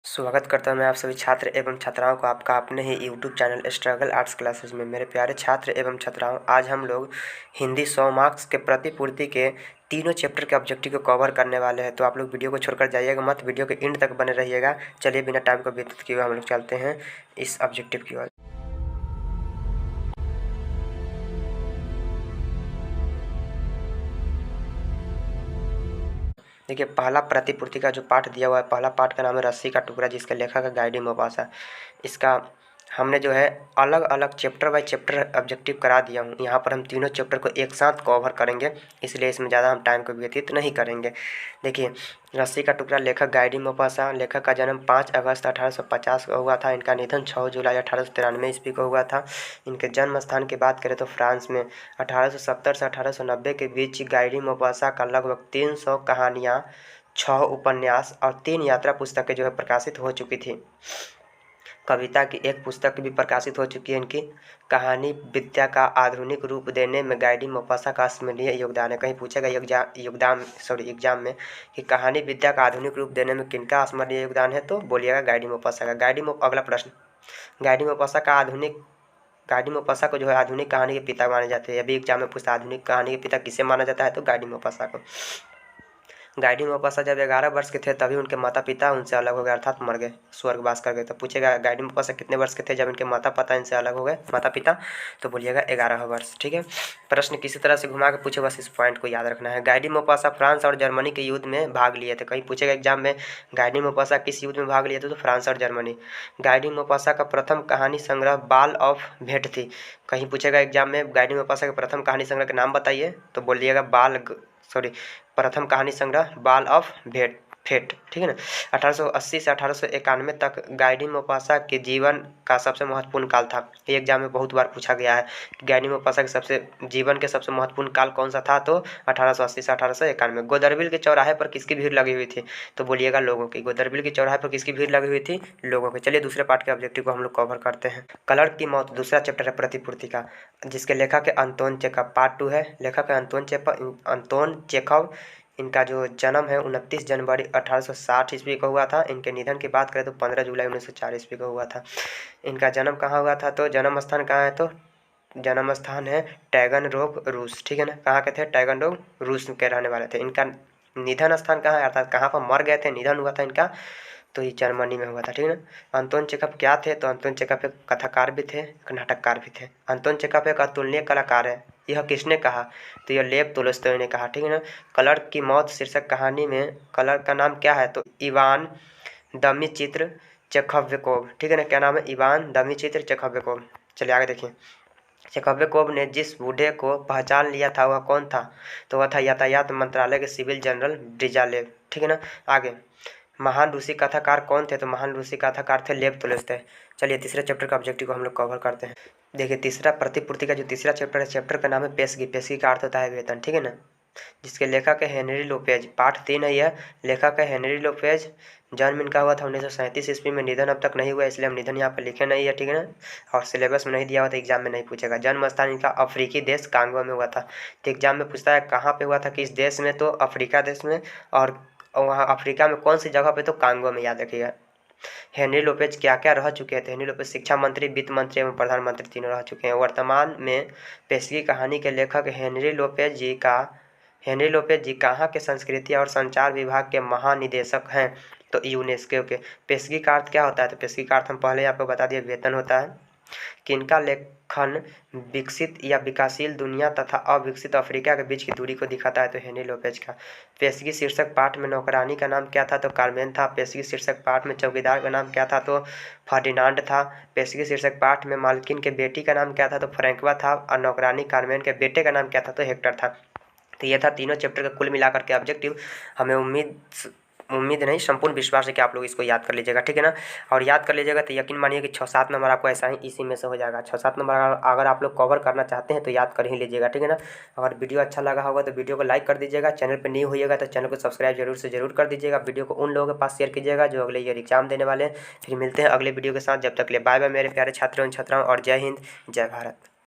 स्वागत करता हूँ मैं आप सभी छात्र एवं छात्राओं को आपका अपने ही YouTube channel struggle arts classes में। मेरे प्यारे छात्र एवं छात्राओं, आज हम लोग हिंदी 100 मार्क्स के प्रतिपूर्ति के तीनों चैप्टर के ऑब्जेक्टिव को कवर करने वाले हैं। तो आप लोग वीडियो को छोड़कर जाइएगा मत, वीडियो के एंड तक बने रहिएगा। चलिए बिना टाइम को व्यतीत किए हुए हम लोग चलते हैं इस ऑब्जेक्टिव की ओर। देखिए, पहला प्रतिपूर्ति का जो पाठ दिया हुआ है, पहला पाठ का नाम है रस्सी का टुकड़ा, जिसके लेखक है गाइडी मोपासा। इसका हमने जो है अलग अलग चैप्टर बाय चैप्टर ऑब्जेक्टिव करा दिया हूँ। यहाँ पर हम तीनों चैप्टर को एक साथ कवर करेंगे, इसलिए इसमें ज़्यादा हम टाइम को व्यतीत नहीं करेंगे। देखिए, रस्सी का टुकड़ा, लेखक गाइडी मोपासा। लेखक का जन्म 5 अगस्त 1850 को हुआ था। इनका निधन 6 जुलाई 1893 ईस्वी को हुआ था। इनके जन्म स्थान की बात करें तो फ्रांस में 1870 से 1890 के बीच गाइडी मोपासा का लगभग 300 कहानियाँ, 6 उपन्यास और 3 यात्रा पुस्तकें जो है प्रकाशित हो चुकी थी। कविता की एक पुस्तक भी प्रकाशित हो चुकी है इनकी। कहानी विद्या का आधुनिक रूप देने में गाइडी मोपासा का स्मरणीय योगदान है। कहीं पूछेगा एग्जाम में कि कहानी विद्या का आधुनिक रूप देने में किनका स्मरणीय योगदान है, तो बोलिएगा गाइडी मोपासा का। अगला प्रश्न, गाइडी मोपासा को जो है आधुनिक कहानी के पिता माने जाते हैं। अभी एग्जाम में पूछता है आधुनिक कहानी के पिता किसे माना जाता है, तो गाइडी मोपासा को। गाइडी मोपासा जब 11 वर्ष के थे तभी उनके माता पिता उनसे अलग हो गए, अर्थात मर गए, स्वर्गवास कर गए। तो पूछेगा गाइडी मोपासा कितने वर्ष के थे जब इनके माता पिता इनसे अलग हो गए, माता पिता, तो बोलिएगा 11 वर्ष। ठीक है। प्रश्न किसी तरह से घुमा के पूछे, बस इस पॉइंट को याद रखना है। गाइडी मोपासा फ्रांस और जर्मनी के युद्ध में भाग लिए थे। कहीं पूछेगा एग्जाम में गाइडी मोपासा किस युद्ध में भाग लिए थे, तो फ्रांस और जर्मनी। गाइडी मोपासा का प्रथम कहानी संग्रह बाल ऑफ भेंट थी। कहीं पूछेगा एग्जाम में गाइडी मोपासा के प्रथम कहानी संग्रह के नाम बताइए, तो बोलिएगा प्रथम कहानी संग्रह बाल ऑफ फेट। ठीक है ना। 1880 से 1891 तक गाइडी मोपासा के जीवन का सबसे महत्वपूर्ण काल था। ये एग्जाम में बहुत बार पूछा गया है कि गाइडी मोपासा के जीवन के सबसे महत्वपूर्ण काल कौन सा था, तो 1880 से 1891। गोदरबिल के चौराहे पर किसकी भीड़ लगी हुई थी, तो बोलिएगा लोगों की। गोदरबिल के चौराहे पर किसकी भीड़ लगी हुई थी, लोगों की। चलिए दूसरे पार्ट के ऑब्जेक्टिव को हम लोग कवर करते हैं। क्लर्क की मौत, दूसरा चैप्टर है प्रतिपूर्ति का, जिसके लेखक है अंतोन चेखव। पार्ट 2 है। लेखक है अंतोन चेखव। इनका जो जन्म है 29 जनवरी 1860 ईस्वी को हुआ था। इनके निधन की बात करें तो 15 जुलाई 1904 ईस्वी को हुआ था। इनका जन्म कहाँ हुआ था, तो जन्म स्थान कहाँ है, तो जन्म स्थान है टैगनरोग, रूस। ठीक है ना। कहाँ के थे, टैगनरोग, रूस के रहने वाले थे। इनका निधन स्थान कहाँ है, अर्थात कहाँ पर मर गए थे, निधन हुआ था इनका, तो ये जर्मनी में हुआ था। ठीक है ना। अंतोन चेखव क्या थे, तो अंतोन चेखव एक कथाकार भी थे, एक नाटककार भी थे। अंतोन चेखव एक अतुलनीय कलाकार है। यह किसने कहा, तो यह लेव तोलस्टॉय ने कहा। ठीक है ना। क्लर्क की मौत शीर्षक कहानी में क्लर्क का नाम क्या है, तो इवान दमिचित्र चेखव्यकोव। ठीक है ना। क्या नाम है, इवान दमिचित्र चेखव्यकोव। चलिए आगे देखिए। चेखव्यकोव ने जिस बूढ़े को पहचान लिया था वह कौन था, तो वह था यातायात मंत्रालय के सिविल जनरल ब्रिजालेव। ठीक है ना। आगे, महान रूसी कथाकार कौन थे, तो महान रूसी कथाकार थे लेव तोलस्टॉय। चलिए तीसरे चैप्टर का ऑब्जेक्टिव को हम लोग कवर करते हैं। देखिए, तीसरा प्रतिपूर्ति का जो तीसरा चैप्टर है, चैप्टर का नाम है पेशगी। पेशगी का अर्थ होता है वेतन। ठीक है ना। जिसके लेखक है हेनरी लोपेज। पार्ट 3 है यह। लेखक है हेनरी लोपेज। जन्म इनका हुआ था 1937 ईस्वी में। निधन अब तक नहीं हुआ, इसलिए हम निधन यहाँ पर लिखे नहीं है। ठीक है ना। और सिलेबस में नहीं दिया हुआ, तो एग्जाम में नहीं पूछेगा। जन्म स्थान इनका अफ्रीकी देश कांगो में हुआ था। तो एग्जाम में पूछता है कहाँ पे हुआ था, किस देश में, तो अफ्रीका देश में। और वहाँ अफ्रीका में कौन सी जगह पे, तो कांगो में, याद रखिएगा। हेनरी लोपेज क्या क्या रह चुके हैं, तो हेनरी लोपेज शिक्षा मंत्री, वित्त मंत्री एवं प्रधानमंत्री तीनों रह चुके हैं। वर्तमान में पेशगी कहानी के लेखक हेनरी लोपेज जी कहाँ के संस्कृति और संचार विभाग के महानिदेशक हैं, तो यूनेस्को के। पेशगी का अर्थ क्या होता है, तो पेशगी का अर्थ हम पहले आपको बता दिए, वेतन होता है। किनका लेखन विकसित या विकासशील दुनिया तथा अविकसित अफ्रीका के बीच की दूरी को दिखाता है, तो हेनरी लोपेज का। पेशगी शीर्षक पाठ में नौकरानी का नाम क्या था, तो कार्मेन था। पेशगी शीर्षक पाठ में चौकीदार का नाम क्या था, तो फर्डिनांड था। पेशगी शीर्षक पाठ में मालकिन के बेटी का नाम क्या था, तो फ्रैंकवा था। और नौकरानी कार्मेन के बेटे का नाम क्या था, तो हेक्टर था। तो यह था तीनों चैप्टर का कुल मिलाकर के ऑब्जेक्टिव। हमें उम्मीद नहीं, संपूर्ण विश्वास है कि आप लोग इसको याद कर लीजिएगा। ठीक है ना। और याद कर लीजिएगा तो यकीन मानिए कि 6-7 नंबर आपको ऐसा ही इसी में से हो जाएगा। 6-7 नंबर अगर आप लोग कवर करना चाहते हैं तो याद कर ही लीजिएगा। ठीक है ना। अगर वीडियो अच्छा लगा होगा तो वीडियो को लाइक कर दीजिएगा। चैनल पर न्यू होइएगा तो चैनल को सब्सक्राइब जरूर से जरूर कर दीजिएगा। वीडियो को उन लोगों के पास शेयर कीजिएगा जो अगले ईयर एग्जाम देने वाले हैं। फिर मिलते हैं अगले वीडियो के साथ। जब तक ले बाय बाय मेरे प्यारे छात्रों एवं छात्राओं, और जय हिंद, जय भारत।